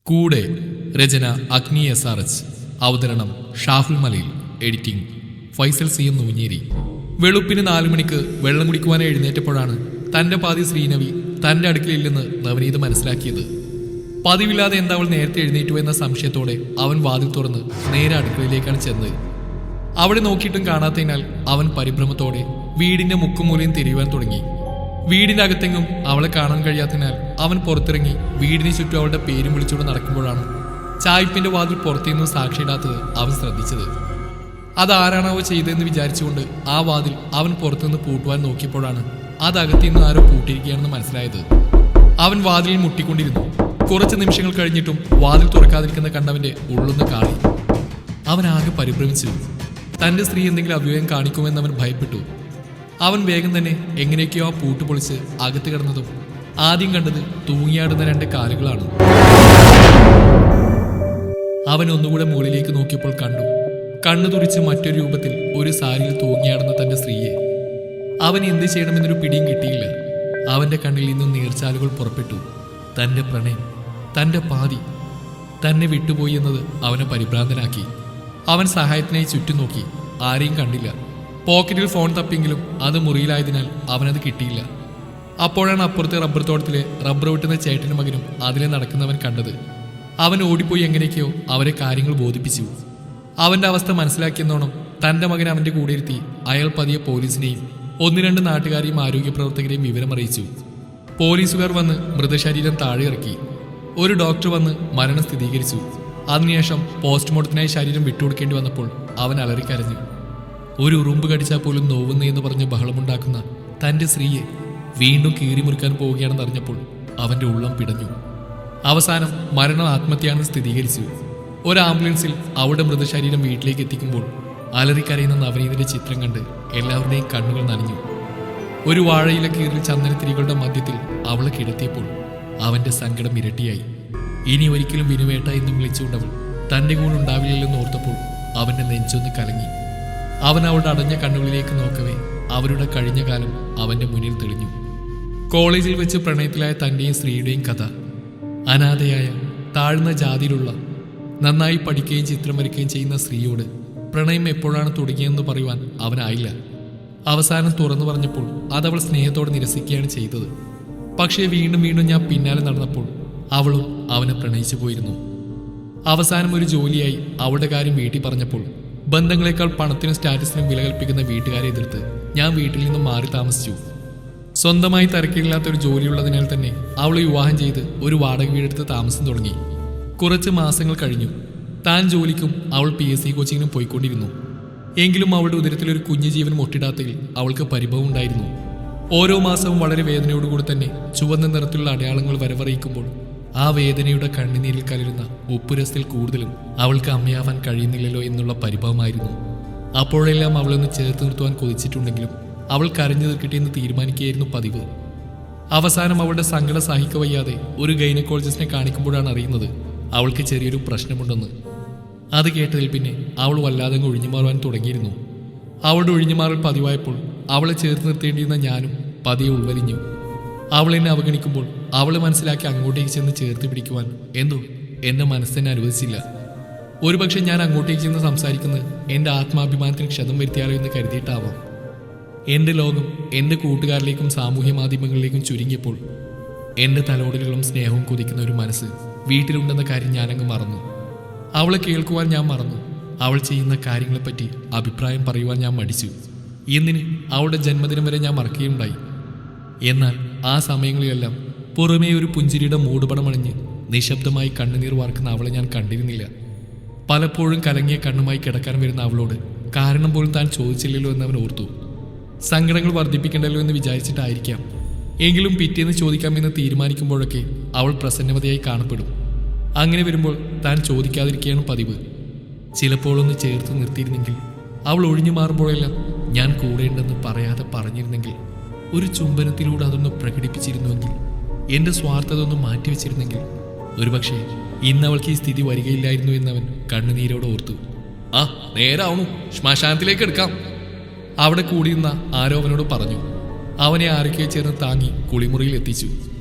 കൂടെ രചന അഗ്നി SRH, അവതരണം ഷാഹുൽ മലയിൽ, എഡിറ്റിംഗ് ഫൈസൽ CM നൂഞ്ഞേരി. വെളുപ്പിന് 4 മണിക്ക് വെള്ളം കുടിക്കുവാൻ എഴുന്നേറ്റപ്പോഴാണ് തന്റെ പാതി ശ്രീനവി തന്റെ അടുക്കളയില്ലെന്ന് നവനീത് മനസ്സിലാക്കിയത്. പതിവില്ലാതെ എന്താ അവൾ നേരത്തെ എഴുന്നേറ്റു എന്ന സംശയത്തോടെ അവൻ വാതിൽ തുറന്ന് നേരെ അടുക്കളയിലേക്കാണ് ചെന്നത്. അവിടെ നോക്കിയിട്ടും കാണാത്തതിനാൽ അവൻ പരിഭ്രമത്തോടെ വീടിന്റെ മുക്കുമൂലയും തിരിയുവാൻ തുടങ്ങി. വീടിന്റെ അകത്തെങ്ങും അവളെ കാണാൻ കഴിയാത്തതിനാൽ അവൻ പുറത്തിറങ്ങി വീടിന് ചുറ്റും അവളുടെ പേരും വിളിച്ചുകൊണ്ട് നടക്കുമ്പോഴാണ് ചായ്പിന്റെ വാതിൽ പുറത്തുനിന്ന് സാക്ഷിയിടാത്തത് അവൻ ശ്രദ്ധിച്ചത്. അതാരാണാവോ ചെയ്തതെന്ന് വിചാരിച്ചുകൊണ്ട് ആ വാതിൽ അവൻ പുറത്തുനിന്ന് പൂട്ടുവാൻ നോക്കിയപ്പോഴാണ് അതകത്തുനിന്ന് ആരോ പൂട്ടിയിരിക്കുകയാണെന്ന് മനസ്സിലായത്. അവൻ വാതിലിൽ മുട്ടിക്കൊണ്ടിരുന്നു. കുറച്ച് നിമിഷങ്ങൾ കഴിഞ്ഞിട്ടും വാതിൽ തുറക്കാതിരിക്കുന്ന കണ്ടവന്റെ ഉള്ളുന്ന് കാളി. അവൻ ആകെ പരിഭ്രമിച്ചു. തന്റെ സ്ത്രീ എന്തെങ്കിലും അവ്യയം കാണിക്കുമെന്ന് അവൻ ഭയപ്പെട്ടു. അവൻ വേഗം തന്നെ എങ്ങനെയൊക്കെയോ ആ പൂട്ട് പൊളിച്ച് അകത്ത് കിടന്നതും ആദ്യം കണ്ടത് തൂങ്ങിയാടുന്ന 2 കാലുകളാണ്. അവൻ ഒന്നുകൂടെ മുകളിലേക്ക് നോക്കിയപ്പോൾ കണ്ണു തുറിച്ച് മറ്റൊരു രൂപത്തിൽ ഒരു സാരിയിൽ തൂങ്ങിയാടുന്ന തന്റെ സ്ത്രീയെ. അവൻ എന്ത് ചെയ്യണമെന്നൊരു പിടിയും കിട്ടിയില്ല. അവന്റെ കണ്ണിൽ നിന്നും നീർച്ചാലുകൾ പുറപ്പെട്ടു. തന്റെ പ്രണയം, തന്റെ പാതി തന്നെ വിട്ടുപോയി എന്നത് അവനെ പരിഭ്രാന്തനാക്കി. അവൻ സഹായത്തിനായി ചുറ്റും നോക്കി. ആരെയും കണ്ടില്ല. പോക്കറ്റിൽ ഫോൺ തപ്പിയെങ്കിലും അത് മുറിയിലായതിനാൽ അവനത് കിട്ടിയില്ല. അപ്പോഴാണ് അപ്പുറത്തെ റബ്ബർ തോട്ടത്തിലെ റബ്ബർ വെട്ടുന്ന ചേട്ടനും മകനും അതിലെ നടക്കുന്നവൻ കണ്ടത്. അവൻ ഓടിപ്പോയി എങ്ങനെയൊക്കെയോ അവരെ കാര്യങ്ങൾ ബോധിപ്പിച്ചു. അവന്റെ അവസ്ഥ മനസ്സിലാക്കിയെന്നോണം തന്റെ മകൻ അവന്റെ കൂടെ ഇരുത്തി അയാൾ പതിയെ പോലീസിനെയും 1-2 നാട്ടുകാരെയും ആരോഗ്യ പ്രവർത്തകരെയും വിവരമറിയിച്ചു. പോലീസുകാർ വന്ന് മൃതശരീരം താഴെ ഇറക്കി. ഒരു ഡോക്ടർ വന്ന് മരണം സ്ഥിരീകരിച്ചു. അതിനുശേഷം പോസ്റ്റ്മോർട്ടത്തിനായി ശരീരം വിട്ടുകൊടുക്കേണ്ടി വന്നപ്പോൾ അവൻ അലറിക്കരഞ്ഞു. ഒരു ഉറുമ്പ് കടിച്ചാൽ പോലും നോവുന്നേന്ന് പറഞ്ഞ് ബഹളമുണ്ടാക്കുന്ന തന്റെ സ്ത്രീയെ വീണ്ടും കീറിമുറിക്കാൻ പോവുകയാണെന്ന് അറിഞ്ഞപ്പോൾ അവന്റെ ഉള്ളം പിടഞ്ഞു. അവസാനം മരണം ആത്മഹത്യയാണെന്ന് സ്ഥിരീകരിച്ചു. ഒരു ആംബുലൻസിൽ അവളുടെ മൃതശരീരം വീട്ടിലേക്ക് എത്തിക്കുമ്പോൾ അലറിക്കരയുന്ന നവനീതിന്റെ ചിത്രം കണ്ട് എല്ലാവരുടെയും കണ്ണുകൾ നനഞ്ഞു. ഒരു വാഴയില കീറിൽ ചന്ദനത്തിരികളുടെ മധ്യത്തിൽ അവളെ കിടത്തിയപ്പോൾ അവന്റെ സങ്കടം ഇരട്ടിയായി. ഇനി ഒരിക്കലും വിനുവേട്ട എന്നും വിളിച്ചുകൊണ്ടവൾ തന്റെ കൂടെ ഉണ്ടാവില്ലെന്ന് ഓർത്തപ്പോൾ അവന്റെ നെഞ്ചൊന്ന് കലങ്ങി. അവൻ അവളുടെ അടഞ്ഞ കണ്ണുകളിലേക്ക് നോക്കവേ അവരുടെ കഴിഞ്ഞ കാലം അവന്റെ മുന്നിൽ തെളിഞ്ഞു. കോളേജിൽ വെച്ച് പ്രണയത്തിലായ തന്റെയും സ്ത്രീയുടെയും കഥ. അനാഥയായ താഴ്ന്ന ജാതിയിലുള്ള നന്നായി പഠിക്കുകയും ചിത്രം വരയ്ക്കുകയും ചെയ്യുന്ന സ്ത്രീയോട് പ്രണയം എപ്പോഴാണ് തുടങ്ങിയതെന്ന് പറയുവാൻ അവനായില്ല. അവസാനം തുറന്നു പറഞ്ഞപ്പോൾ അതവൾ സ്നേഹത്തോടെ നിരസിക്കുകയാണ് ചെയ്തത്. പക്ഷേ വീണ്ടും വീണ്ടും ഞാൻ പിന്നാലെ നടന്നപ്പോൾ അവളും അവനെ പ്രണയിച്ചു പോയിരുന്നു. അവസാനം ഒരു ജോലിയായി അവളുടെ കാര്യം വീട്ടിൽ പറഞ്ഞപ്പോൾ ബന്ധങ്ങളെക്കാൾ പണത്തിനും സ്റ്റാറ്റസിനും വില കൽപ്പിക്കുന്ന വീട്ടുകാരെ എതിർത്ത് ഞാൻ വീട്ടിൽ നിന്നും മാറി താമസിച്ചു. സ്വന്തമായി തിരക്കില്ലാത്തൊരു ജോലിയുള്ളതിനാൽ തന്നെ അവളെ വിവാഹം ചെയ്ത് ഒരു വാടക വീടെടുത്ത് താമസം തുടങ്ങി. കുറച്ച് മാസങ്ങൾ കഴിഞ്ഞു. താൻ ജോലിക്കും അവൾ PSC കോച്ചിങ്ങിനും പോയിക്കൊണ്ടിരുന്നു. എങ്കിലും അവളുടെ ഉദരത്തിലൊരു കുഞ്ഞു ജീവൻ മുട്ടിടാത്തതിൽ അവൾക്ക് പരിഭവം ഉണ്ടായിരുന്നു. ഓരോ മാസവും വളരെ വേദനയോടുകൂടി തന്നെ ചുവന്ന നിറത്തിലുള്ള അടയാളങ്ങൾ വരവറിയിക്കുമ്പോൾ ആ വേദനയുടെ കണ്ണുനീരിൽ കലരുന്ന ഉപ്പുരസത്തിൽ കൂടുതലും അവൾക്ക് അമ്മയാവാൻ കഴിയുന്നില്ലല്ലോ എന്നുള്ള പരിഭവമായിരുന്നു. അപ്പോഴെല്ലാം അവളൊന്ന് ചേർത്ത് നിർത്തുവാൻ കൊതിച്ചിട്ടുണ്ടെങ്കിലും അവൾ കരഞ്ഞു തീർക്കട്ടെയെന്ന് തീരുമാനിക്കുകയായിരുന്നു പതിവ്. അവസാനം അവളുടെ സങ്കടം സഹിക്കവയ്യാതെ ഒരു ഗൈനക്കോളജിസ്റ്റിനെ കാണിക്കുമ്പോഴാണ് അറിയുന്നത് അവൾക്ക് ചെറിയൊരു പ്രശ്നമുണ്ടെന്ന്. അത് കേട്ടതിൽ പിന്നെ അവൾ വല്ലാതെ ഒഴിഞ്ഞുമാറുവാൻ തുടങ്ങിയിരുന്നു. അവളുടെ ഒഴിഞ്ഞുമാറൽ പതിവായപ്പോൾ അവളെ ചേർത്ത് നിർത്തേണ്ടിയിരുന്ന ഞാനും പതിയെ ഉൾവലിഞ്ഞു. അവൾ എന്നെ അവഗണിക്കുമ്പോൾ അവളെ മനസ്സിലാക്കി അങ്ങോട്ടേക്ക് ചെന്ന് ചേർത്ത് പിടിക്കുവാൻ എന്തോ എന്റെ മനസ്സിനെ അനുവദിച്ചില്ല. ഒരുപക്ഷെ ഞാൻ അങ്ങോട്ടേക്ക് ചെന്ന് സംസാരിക്കുന്നത് എൻ്റെ ആത്മാഭിമാനത്തിന് ക്ഷതം വരുത്തിയാലോ എന്ന് കരുതിയിട്ടാവാം. എൻ്റെ ലോകം എൻ്റെ കൂട്ടുകാരിലേക്കും സാമൂഹ്യ മാധ്യമങ്ങളിലേക്കും ചുരുങ്ങിയപ്പോൾ എൻ്റെ തലോടലുകളും സ്നേഹവും കൊതിക്കുന്ന ഒരു മനസ്സ് വീട്ടിലുണ്ടെന്ന കാര്യം ഞാനങ്ങ് മറന്നു. അവളെ കേൾക്കുവാൻ ഞാൻ മറന്നു. അവൾ ചെയ്യുന്ന കാര്യങ്ങളെപ്പറ്റി അഭിപ്രായം പറയുവാൻ ഞാൻ മടിച്ചു. എന്തിന് അവളുടെ ജന്മദിനം വരെ ഞാൻ മറക്കുകയുണ്ടായി. എന്നാൽ ആ സമയങ്ങളിലെല്ലാം പുറമേ ഒരു പുഞ്ചിരിയുടെ മൂടുപടമണിഞ്ഞ് നിശബ്ദമായി കണ്ണുനീർ വാർക്കുന്ന അവളെ ഞാൻ കണ്ടിരുന്നില്ല. പലപ്പോഴും കലങ്ങിയ കണ്ണുമായി കിടക്കാൻ വരുന്ന അവളോട് കാരണം പോലും താൻ ചോദിച്ചില്ലല്ലോ എന്നവൻ ഓർത്തു. സങ്കടങ്ങൾ വർദ്ധിപ്പിക്കണ്ടല്ലോ എന്ന് വിചാരിച്ചിട്ടായിരിക്കാം. എങ്കിലും പിറ്റേന്ന് ചോദിക്കാമെന്ന് തീരുമാനിക്കുമ്പോഴൊക്കെ അവൾ പ്രസന്നവതയായി കാണപ്പെടും. അങ്ങനെ വരുമ്പോൾ താൻ ചോദിക്കാതിരിക്കുകയാണ് പതിവ്. ചിലപ്പോഴൊന്ന് ചേർത്ത് നിർത്തിയിരുന്നെങ്കിൽ, അവൾ ഒഴിഞ്ഞു മാറുമ്പോഴെല്ലാം ഞാൻ കൂടെയുണ്ടെന്ന് പറയാതെ പറഞ്ഞിരുന്നെങ്കിൽ, ഒരു ചുംബനത്തിലൂടെ അതൊന്ന് പ്രകടിപ്പിച്ചിരുന്നുവെങ്കിൽ, എൻ്റെ സ്വാർത്ഥത ഒന്ന് മാറ്റിവെച്ചിരുന്നെങ്കിൽ, ഒരുപക്ഷെ ഇന്ന് അവൾക്ക് ഈ സ്ഥിതി വരികയില്ലായിരുന്നു എന്നവൻ കണ്ണുനീരോടെ ഓർത്തു. ആ നേരാവണു, ശ്മശാനത്തിലേക്ക് എടുക്കാം. അവിടെ കൂടിയിരുന്ന ആരോ അവനോട് പറഞ്ഞു. അവനെ ആരൊക്കെ ചേർന്ന് താങ്ങി കുളിമുറിയിൽ എത്തിച്ചു.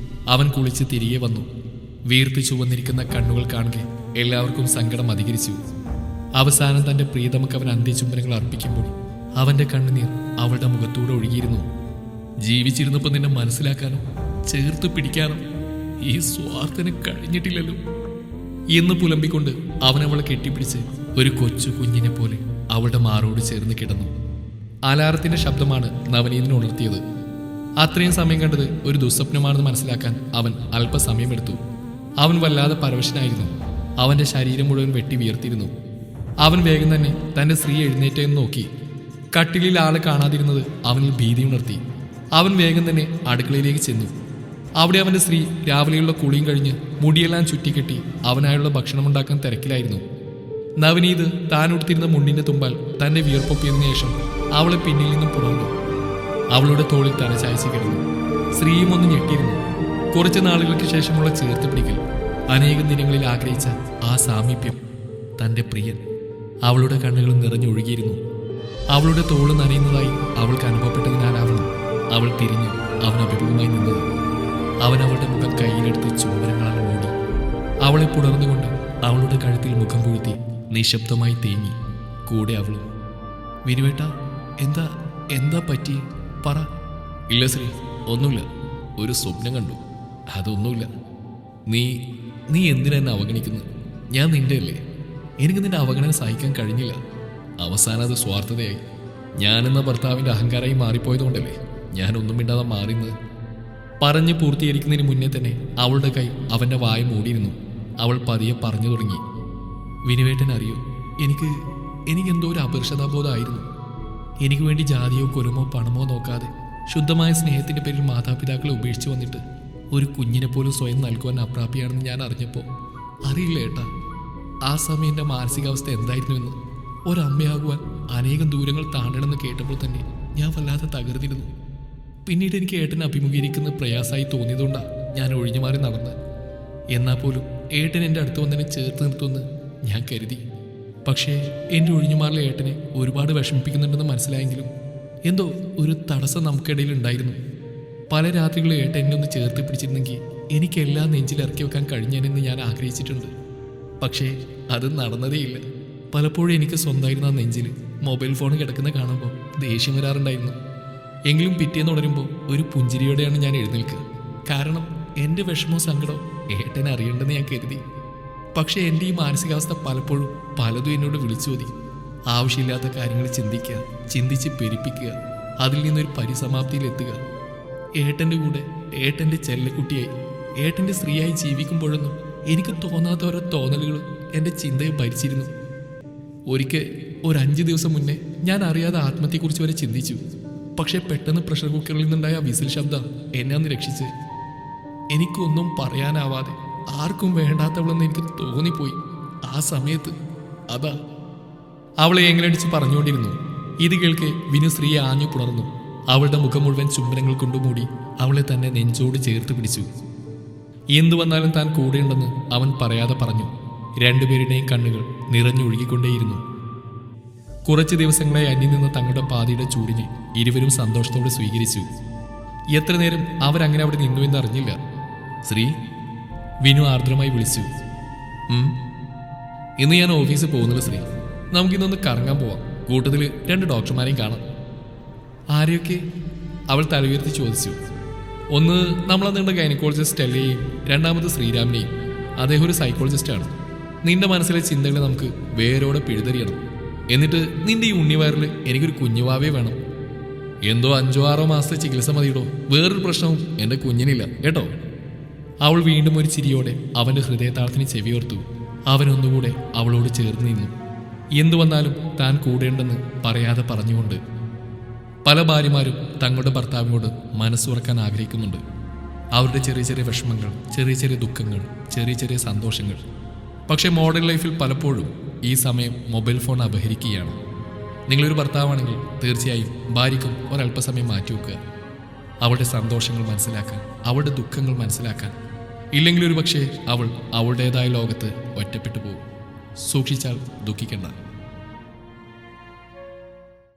അവൻ കുളിച്ച് തിരികെ വന്നു. വീർത്ത് ചുവന്നിരിക്കുന്ന കണ്ണുകൾ കാണുക എല്ലാവർക്കും സങ്കടം അധികരിച്ചു. അവസാനം തന്റെ പ്രീതമക്ക് അവൻ അന്ത്യചുംബനങ്ങൾ അർപ്പിക്കുമ്പോൾ അവന്റെ കണ്ണുനീർ അവളുടെ മുഖത്തൂടെ ഒഴുകിയിരുന്നു. ജീവിച്ചിരുന്നപ്പോൾ നിന്നെ മനസ്സിലാക്കാനോ ചേർത്ത് പിടിക്കാനോ ഈ സ്വാർത്ഥന് കഴിഞ്ഞിട്ടില്ലല്ലോ എന്ന് പുലമ്പിക്കൊണ്ട് അവൻ അവളെ കെട്ടിപ്പിടിച്ച് ഒരു കൊച്ചു കുഞ്ഞിനെ പോലെ അവളുടെ മാറോട് ചേർന്ന് കിടന്നു. അലാറത്തിന്റെ ശബ്ദമാണ് നവനീതിനെ ഉണർത്തിയത്. അത്രയും സമയം കണ്ടത് ഒരു ദുസ്വപ്നമാണെന്ന് മനസ്സിലാക്കാൻ അവൻ അല്പസമയമെടുത്തു. അവൻ വല്ലാതെ പരവശനായിരുന്നു. അവന്റെ ശരീരം മുഴുവൻ വെട്ടി വിയർത്തിരുന്നു. അവൻ വേഗം തന്നെ തന്റെ സ്ത്രീ എഴുന്നേറ്റെന്ന് നോക്കി. കട്ടിലിൽ ആളെ കാണാതിരുന്നത് അവനിൽ ഭീതി ഉണർത്തി. അവൻ വേഗം തന്നെ അടുക്കളയിലേക്ക് ചെന്നു. അവിടെ അവന്റെ സ്ത്രീ രാവിലെയുള്ള കുളിയും കഴിഞ്ഞ് മുടിയെല്ലാം ചുറ്റിക്കെട്ടി അവനായുള്ള ഭക്ഷണമുണ്ടാക്കാൻ തിരക്കിലായിരുന്നു. നവനീത് താൻ ഉടുത്തിരുന്ന മുണ്ടിന്റെ തുമ്പാൽ തന്റെ വിയർപ്പൊപ്പിയതിനു ശേഷം അവളെ പിന്നിൽ നിന്നും പുറന്നു. അവളുടെ തോളിൽ തലചായ്ച്ച് കിടന്നു. സ്ത്രീയും ഒന്ന് ഞെട്ടിയിരുന്നു. കുറച്ച് നാളുകൾക്ക് ശേഷമുള്ള ചേർത്ത് പിടിക്കൽ, അനേകം ദിനങ്ങളിൽ ആഗ്രഹിച്ച ആ സാമീപ്യം. തന്റെ പ്രിയൻ. അവളുടെ കണ്ണുകൾ നിറഞ്ഞൊഴുകിയിരുന്നു. അവളുടെ തോള് നനയുന്നതായി അവൾക്ക് അനുഭവപ്പെട്ടതിനാലാവണം അവൾ തിരിഞ്ഞ് അവൻ അഭിമുഖമായി നിന്നത്. അവൻ അവളുടെ മുഖം കയ്യിലെടുത്ത് ചുംബനങ്ങളാൽ മൂടി. അവളെ പുണർന്നുകൊണ്ട് അവളുടെ കഴുത്തിൽ മുഖം പൂഴ്ത്തി നിശബ്ദമായി തേങ്ങി. കൂടെ അവളും. വിനുവേട്ട, എന്താ എന്താ പറ്റി പറ. ഇല്ല ശ്രീ, ഒന്നുമില്ല. ഒരു സ്വപ്നം കണ്ടു. അതൊന്നുമില്ല. നീ എന്തിനാ എന്നെ അവഗണിക്കുന്നു? ഞാൻ നിന്റെ അല്ലേ. എനിക്ക് നിന്റെ അവഗണന സഹിക്കാൻ കഴിഞ്ഞില്ല. അവസാനം അത് സ്വാർത്ഥതയായി. ഞാനെന്ന ഭർത്താവിൻ്റെ അഹങ്കാരമായി മാറിപ്പോയതുകൊണ്ടല്ലേ ഞാനൊന്നും മിണ്ടാതെ മാറിയത്. പറഞ്ഞ് പൂർത്തീകരിക്കുന്നതിന് മുന്നേ തന്നെ അവളുടെ കൈ അവൻ്റെ വായ മൂടിയിരുന്നു. അവൾ പതിയെ പറഞ്ഞു തുടങ്ങി. വിനുവേട്ടൻ അറിയോ, എനിക്ക് എന്തോ ഒരു അപരിഷതാബോധമായിരുന്നു. എനിക്ക് വേണ്ടി ജാതിയോ കുലമോ പണമോ നോക്കാതെ ശുദ്ധമായ സ്നേഹത്തിൻ്റെ പേരിൽ മാതാപിതാക്കളെ ഉപേക്ഷിച്ച് വന്നിട്ട് ഒരു കുഞ്ഞിനെ പോലും സ്വയം നൽകുവാൻ അപ്രാപ്യമാണെന്ന് ഞാൻ അറിഞ്ഞപ്പോൾ അറിയില്ല ഏട്ടാ, ആ സമയം എൻ്റെ മാനസികാവസ്ഥ എന്തായിരുന്നുവെന്ന്. ഒരമ്മയാകുവാൻ അനേകം ദൂരങ്ങൾ താണ്ടണമെന്ന് കേട്ടപ്പോൾ തന്നെ ഞാൻ വല്ലാതെ തകർന്നിരുന്നു. പിന്നീട് എനിക്ക് ഏട്ടനെ അഭിമുഖീകരിക്കുന്ന പ്രയാസമായി തോന്നിയതുകൊണ്ടാണ് ഞാൻ ഒഴിഞ്ഞു മാറി നടന്നത്. എന്നാൽ പോലും ഏട്ടൻ എൻ്റെ അടുത്ത് വന്നതിനെ ചേർത്ത് നിർത്തുമെന്ന് ഞാൻ കരുതി. പക്ഷേ എൻ്റെ ഒഴിഞ്ഞുമാറിലെ ഏട്ടനെ ഒരുപാട് വിഷമിപ്പിക്കുന്നുണ്ടെന്ന് മനസ്സിലായെങ്കിലും എന്തോ ഒരു തടസ്സം നമുക്കിടയിൽ ഉണ്ടായിരുന്നു. പല രാത്രികളും ഏട്ടൻ എന്നെ ഒന്ന് ചേർത്ത് പിടിച്ചിരുന്നെങ്കിൽ എനിക്കെല്ലാം നെഞ്ചിലിറക്കി വെക്കാൻ കഴിഞ്ഞേനെന്ന് ഞാൻ ആഗ്രഹിച്ചിട്ടുണ്ട്. പക്ഷേ അത് നടന്നതേയില്ല. പലപ്പോഴും എനിക്ക് സ്വന്തമായിരുന്ന ആ നെഞ്ചിൽ മൊബൈൽ ഫോൺ കിടക്കുന്ന കാണുമ്പോൾ ദേഷ്യം വരാറുണ്ടായിരുന്നു. എങ്കിലും പിറ്റേന്ന് ഉണരുമ്പോൾ ഒരു പുഞ്ചിരിയോടെയാണ് ഞാൻ എഴുന്നേൽക്കുക. കാരണം എൻ്റെ വിഷമവും സങ്കടവും ഏട്ടനെ അറിയേണ്ടെന്ന് ഞാൻ കരുതി. പക്ഷേ എൻ്റെ ഈ മാനസികാവസ്ഥ പലപ്പോഴും പലതും എന്നോട് വിളിച്ചു മതി. ആവശ്യമില്ലാത്ത കാര്യങ്ങൾ ചിന്തിക്കുക, ചിന്തിച്ച് പെരുപ്പിക്കുക, അതിൽ നിന്നൊരു പരിസമാപ്തിയിലെത്തുക. ഏട്ടൻ്റെ കൂടെ ഏട്ടൻ്റെ ചെല്ലക്കുട്ടിയായി ഏട്ടൻ്റെ സ്ത്രീയായി ജീവിക്കുമ്പോഴൊന്നും എനിക്ക് തോന്നാത്ത ഓരോ തോന്നലുകൾ എൻ്റെ ചിന്തയെ ഭരിച്ചിരുന്നു. ഒരിക്കൽ ഒരു 5 ദിവസം മുന്നേ ഞാൻ അറിയാതെ ആത്മഹത്യയെക്കുറിച്ച് വരെ ചിന്തിച്ചു. പക്ഷേ പെട്ടെന്ന് പ്രഷർ കുക്കറിൽ നിന്നുണ്ടായ ആ വിസിൽ ശബ്ദം എന്നെ ഒന്ന് രക്ഷിച്ച്. എനിക്കൊന്നും പറയാനാവാതെ ആർക്കും വേണ്ടാത്തവളെന്ന് എനിക്ക് തോന്നിപ്പോയി ആ സമയത്ത്. അതാ അവളെ എങ്ങനെയടിച്ച് പറഞ്ഞുകൊണ്ടിരുന്നു. ഇത് കേൾക്കെ വിനു സ്ത്രീയെ ആഞ്ഞു പുണർന്നു. അവളുടെ മുഖം മുഴുവൻ ചുംബനങ്ങൾ കൊണ്ടുമൂടി അവളെ തന്നെ നെഞ്ചോട് ചേർത്ത് പിടിച്ചു. എന്തു വന്നാലും താൻ കൂടെയുണ്ടെന്ന് അവൻ പറയാതെ പറഞ്ഞു. രണ്ടുപേരുടെയും കണ്ണുകൾ നിറഞ്ഞൊഴുകിക്കൊണ്ടേയിരുന്നു. കുറച്ച് ദിവസങ്ങളായി അന്യം നിന്ന തങ്ങളുടെ പാതിയുടെ ചൂടിനെ ഇരുവരും സന്തോഷത്തോടെ സ്വീകരിച്ചു. എത്ര നേരം അവരങ്ങനെ അവിടെ നിന്നു എന്നറിഞ്ഞില്ല. ശ്രീ, വിനു ആർദ്രമായി വിളിച്ചു. ഇന്ന് ഞാൻ ഓഫീസിൽ പോകുന്നില്ല ശ്രീ. നമുക്കിന്നൊന്ന് കറങ്ങാൻ പോവാം. കൂട്ടത്തിൽ 2 ഡോക്ടർമാരെയും കാണാം. ആരെയൊക്കെ? അവൾ തലയുയർത്തി ചോദിച്ചു. ഒന്ന് നമ്മളന്നിട്ട് ഗൈനക്കോളജിസ്റ്റ് സ്റ്റെല്ലയെയും, രണ്ടാമത് ശ്രീരാമിനെയും. അദ്ദേഹം ഒരു സൈക്കോളജിസ്റ്റാണ്. നിന്റെ മനസ്സിലെ ചിന്തകളെ നമുക്ക് വേരോടെ പിഴുതെറിയണം. എന്നിട്ട് നിന്റെ ഈ ഉണ്ണിവയറിൽ എനിക്കൊരു കുഞ്ഞുവാവേ വേണം. എന്തോ 5-6 മാസത്തെ ചികിത്സ മതിയിടോ. വേറൊരു പ്രശ്നവും എൻ്റെ കുഞ്ഞിനില്ല കേട്ടോ. അവൾ വീണ്ടും ഒരു ചിരിയോടെ അവൻ്റെ ഹൃദയതാളത്തിന് ചെവിയോർത്തു. അവനൊന്നുകൂടെ അവളോട് ചേർന്ന് നിന്നു. എന്തു വന്നാലും താൻ കൂടെയുണ്ടെന്ന് പറയാതെ പറഞ്ഞുകൊണ്ട്. പല ഭാര്യമാരും തങ്ങളുടെ ഭർത്താവിനോട് മനസ്സുറക്കാൻ ആഗ്രഹിക്കുന്നുണ്ട്. അവരുടെ ചെറിയ ചെറിയ വിഷമങ്ങൾ, ചെറിയ ചെറിയ ദുഃഖങ്ങൾ, ചെറിയ ചെറിയ സന്തോഷങ്ങൾ. പക്ഷേ മോഡേൺ ലൈഫിൽ പലപ്പോഴും ഈ സമയം മൊബൈൽ ഫോൺ അപഹരിക്കുകയാണ്. നിങ്ങളൊരു ഭർത്താവാണെങ്കിൽ തീർച്ചയായും ഭാര്യയ്ക്കും ഒരല്പസമയം മാറ്റിവെക്കുക. അവളുടെ സന്തോഷങ്ങൾ മനസ്സിലാക്കാൻ, അവളുടെ ദുഃഖങ്ങൾ മനസ്സിലാക്കാൻ. ഇല്ലെങ്കിൽ ഒരു പക്ഷേ അവൾ അവളുടേതായ ലോകത്ത് ഒറ്റപ്പെട്ടു പോകും. സൂക്ഷിച്ചാൽ ദുഃഖിക്കണ്ട.